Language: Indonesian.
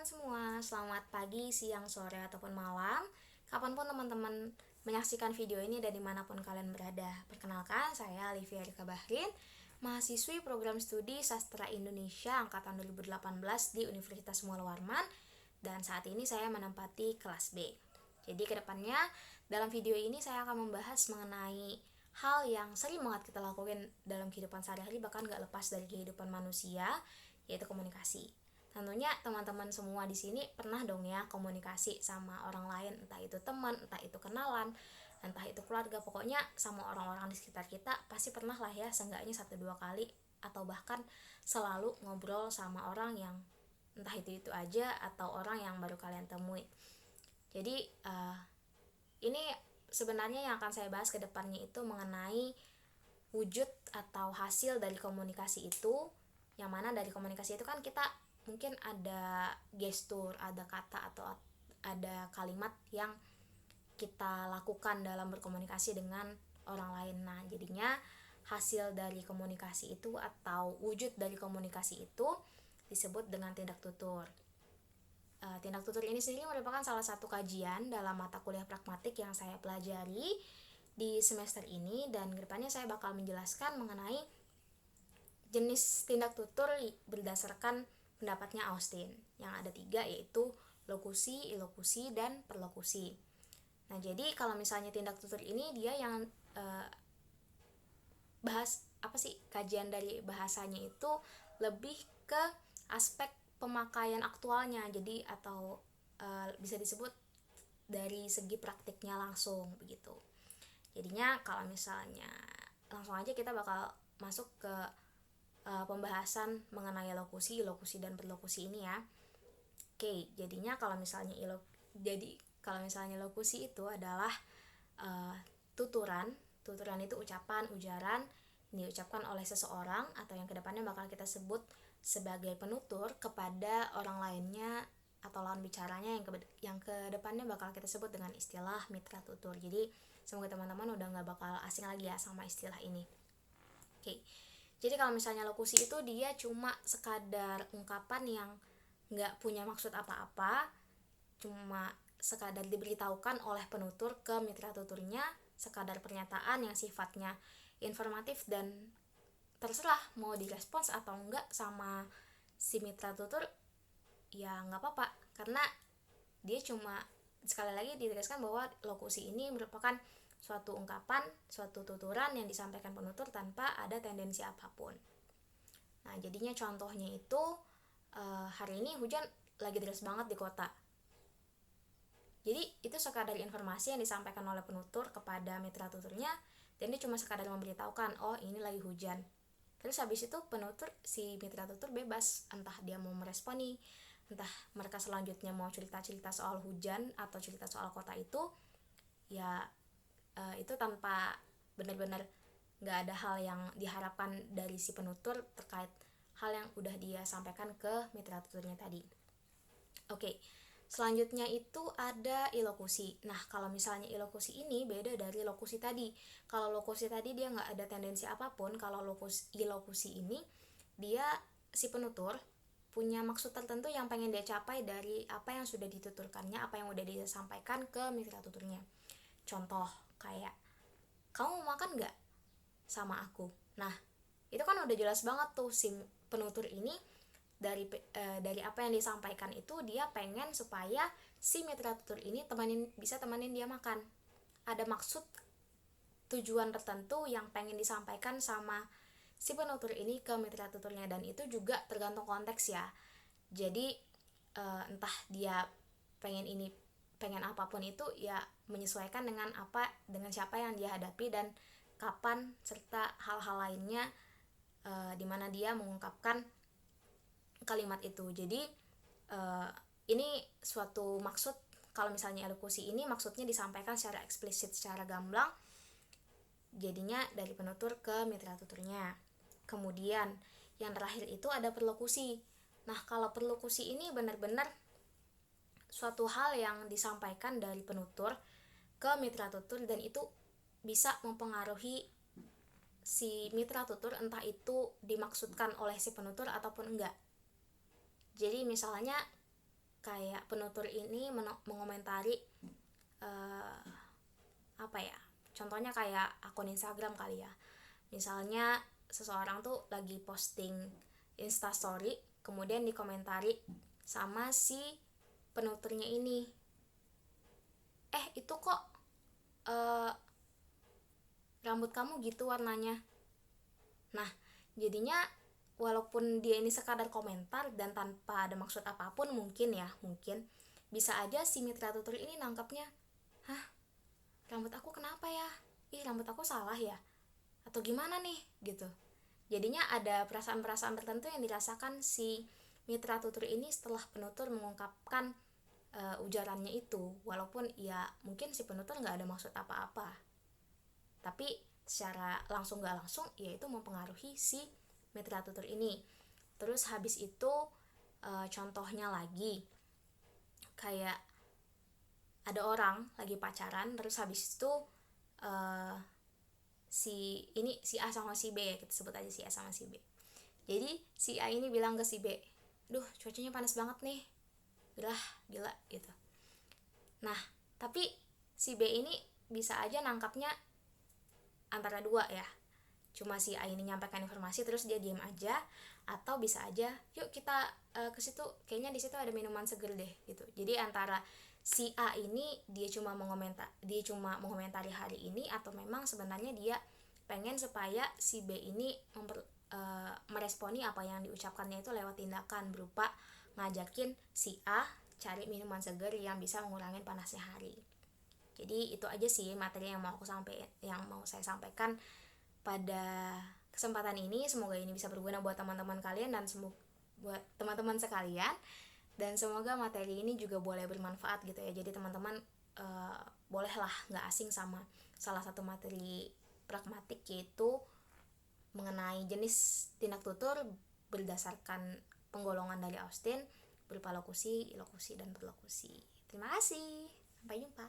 teman-teman semua, selamat pagi, siang, sore, ataupun malam. Kapanpun teman-teman menyaksikan video ini dan dimanapun kalian berada. Perkenalkan, saya Livia Rika Bahrin, mahasiswi program studi Sastra Indonesia Angkatan 2018 di Universitas Muhammad Warman. Dan saat ini saya menempati kelas B. Jadi kedepannya dalam video ini saya akan membahas mengenai hal yang sering banget kita lakukan dalam kehidupan sehari-hari, bahkan gak lepas dari kehidupan manusia, yaitu komunikasi. Tentunya teman-teman semua di sini pernah dong ya komunikasi sama orang lain, entah itu teman, entah itu kenalan, entah itu keluarga, pokoknya sama orang-orang di sekitar kita pasti pernah lah ya seenggaknya 1-2 kali atau bahkan selalu ngobrol sama orang yang entah itu aja atau orang yang baru kalian temui. Jadi ini sebenarnya yang akan saya bahas ke depannya itu mengenai wujud atau hasil dari komunikasi itu, yang mana dari komunikasi itu kan kita mungkin ada gestur, ada kata atau ada kalimat yang kita lakukan dalam berkomunikasi dengan orang lain. Nah, jadinya hasil dari komunikasi itu atau wujud dari komunikasi itu disebut dengan tindak tutur. Tindak tutur ini sendiri merupakan salah satu kajian dalam mata kuliah pragmatik yang saya pelajari di semester ini, dan kedepannya saya bakal menjelaskan mengenai jenis tindak tutur berdasarkan pendapatnya Austin yang ada 3, yaitu lokusi, ilokusi, dan perlokusi. Nah, jadi kalau misalnya tindak tutur ini dia yang bahas apa sih, kajian dari bahasanya itu lebih ke aspek pemakaian aktualnya, jadi atau bisa disebut dari segi praktiknya langsung begitu. Jadinya kalau misalnya langsung aja kita bakal masuk ke pembahasan mengenai lokusi, ilokusi, dan perlokusi ini ya. Oke, jadinya kalau misalnya lokusi itu adalah tuturan itu ucapan, ujaran yang diucapkan oleh seseorang atau yang kedepannya bakal kita sebut sebagai penutur kepada orang lainnya atau lawan bicaranya yang kedepannya bakal kita sebut dengan istilah mitra tutur. Jadi semoga teman-teman udah gak bakal asing lagi ya sama istilah ini. Oke, jadi kalau misalnya lokusi itu dia cuma sekadar ungkapan yang gak punya maksud apa-apa, cuma sekadar diberitahukan oleh penutur ke mitra tuturnya, sekadar pernyataan yang sifatnya informatif dan terserah mau direspons atau enggak sama si mitra tutur, ya nggak apa-apa, karena dia cuma, sekali lagi ditegaskan bahwa lokusi ini merupakan suatu ungkapan, suatu tuturan yang disampaikan penutur tanpa ada tendensi apapun. Nah, jadinya contohnya itu hari ini hujan lagi deras banget di kota. Jadi itu sekadar informasi yang disampaikan oleh penutur kepada mitra tuturnya, dan dia cuma sekadar memberitahukan, oh ini lagi hujan. Terus habis itu penutur, si mitra tutur bebas, entah dia mau meresponi, entah mereka selanjutnya mau cerita-cerita soal hujan atau cerita soal kota itu, ya itu tanpa benar-benar nggak ada hal yang diharapkan dari si penutur terkait hal yang udah dia sampaikan ke mitra tuturnya tadi. Oke, selanjutnya itu ada ilokusi. Nah, kalau misalnya ilokusi ini beda dari lokusi tadi. Kalau lokusi tadi dia nggak ada tendensi apapun. Kalau ilokusi ini dia si penutur punya maksud tertentu yang pengen dia capai dari apa yang sudah dituturkannya, apa yang udah dia sampaikan ke mitra tuturnya. Contoh kayak, kamu mau makan nggak sama aku? Nah, itu kan udah jelas banget tuh si penutur ini dari apa yang disampaikan itu dia pengen supaya si mitra tutur ini bisa temenin dia makan. Ada maksud, tujuan tertentu yang pengen disampaikan sama si penutur ini ke mitra tuturnya, dan itu juga tergantung konteks ya. Jadi entah dia pengen apapun itu ya menyesuaikan dengan siapa yang dia hadapi dan kapan, serta hal-hal lainnya dimana dia mengungkapkan kalimat itu. Jadi ini suatu maksud, kalau misalnya elokusi ini maksudnya disampaikan secara eksplisit, secara gamblang, jadinya dari penutur ke mitra tuturnya. Kemudian yang terakhir itu ada perlokusi. Nah, kalau perlokusi ini benar-benar suatu hal yang disampaikan dari penutur ke mitra tutur, dan itu bisa mempengaruhi si mitra tutur, entah itu dimaksudkan oleh si penutur ataupun enggak. Jadi misalnya kayak penutur ini mengomentari apa ya, contohnya kayak akun Instagram kali ya. Misalnya seseorang tuh lagi posting instastory, kemudian dikomentari sama si penuturnya ini, itu kok rambut kamu gitu warnanya. Nah, jadinya walaupun dia ini sekadar komentar dan tanpa ada maksud apapun, mungkin bisa aja si mitra tutur ini nangkapnya, hah, rambut aku kenapa ya, rambut aku salah ya, atau gimana nih gitu. Jadinya ada perasaan-perasaan tertentu yang dirasakan si mitra tutur ini setelah penutur mengungkapkan ujarannya itu, walaupun ya mungkin si penutur nggak ada maksud apa-apa, tapi secara langsung nggak langsung ya itu mempengaruhi si mitra tutur ini. Terus habis itu contohnya lagi kayak ada orang lagi pacaran, terus habis itu si A sama si B, kita sebut aja si A sama si B. Jadi si A ini bilang ke si B, duh cuacanya panas banget nih, gila gitu. Nah tapi si B ini bisa aja nangkapnya antara dua ya, cuma si A ini nyampaikan informasi terus dia diam aja, atau bisa aja yuk kita ke situ, kayaknya di situ ada minuman seger deh gitu. Jadi antara si A ini dia cuma mengomentari hari ini, atau memang sebenarnya dia pengen supaya si B ini meresponi apa yang diucapkannya itu lewat tindakan berupa ngajakin si A cari minuman seger yang bisa mengurangi panasnya hari. Jadi itu aja sih materi yang mau saya sampaikan pada kesempatan ini. Semoga ini bisa berguna buat teman-teman kalian dan buat teman-teman sekalian, dan semoga materi ini juga boleh bermanfaat gitu ya. Jadi teman-teman bolehlah nggak asing sama salah satu materi pragmatik, yaitu mengenai jenis tindak tutur berdasarkan penggolongan dari Austin berupa lokusi, ilokusi, dan perlokusi. Terima kasih, sampai jumpa.